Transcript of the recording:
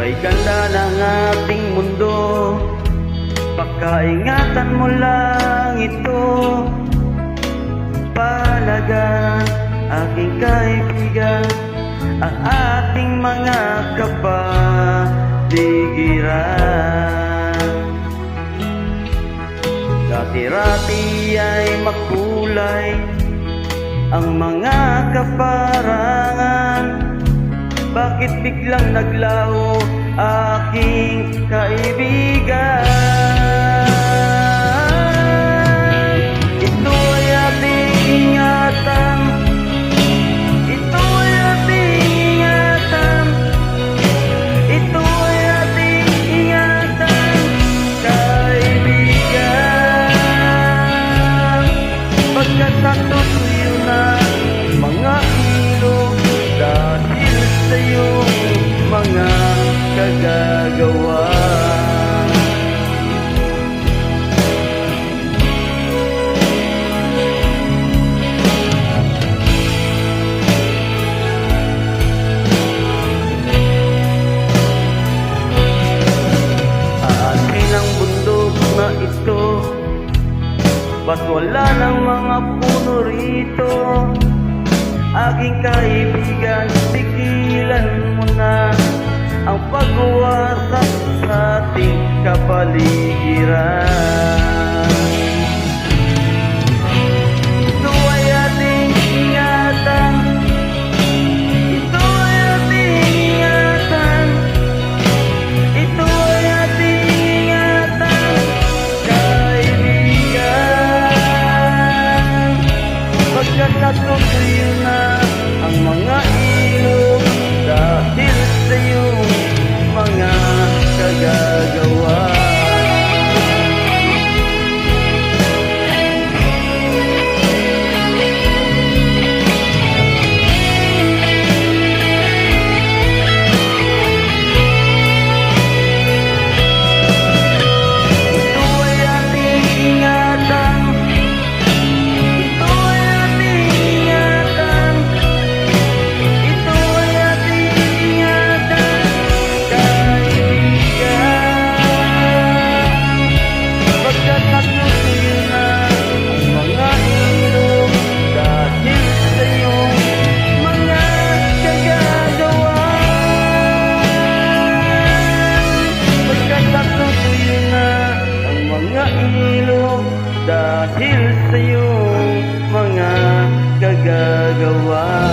Kay ganda ng ating mundo, pagkaingatan mo lang ito. Palagan, aking kaibigan, ang ating mga kapaligiran. Dati-rati ay makulay ang mga kaparangan. Bakit biglang naglaho aking kaibigan? Ito ay ating ingatan, ito ay ating ingatan, ito ay ating ingatan, kaibigan. Pagkat natutuyo na mga ilog dahil sa iyong mga kagagawa. Aasin ang bundok na ito, ba't wala ng mga puno rito? Aking kaibigan, tigilan mo na ang pagwasak sa ating kapaligiran. Ito ay ating ingatan, ito ay ating ingatan, ito ay ating ingatan, kaibigan. Pagkat natutuyo na ang mga ilog dahil sa iyong mga kagagawa. Ito ay ating ingatan, ito ay ating ingatan, ito ay ating ingatan, kaibigan. Pagkat natutuyo na ang mga ilog dahil sa iyong mga kagagawa. Pagkat natutuyo na ang mga ilog dahil sa iyong mga kagagawa.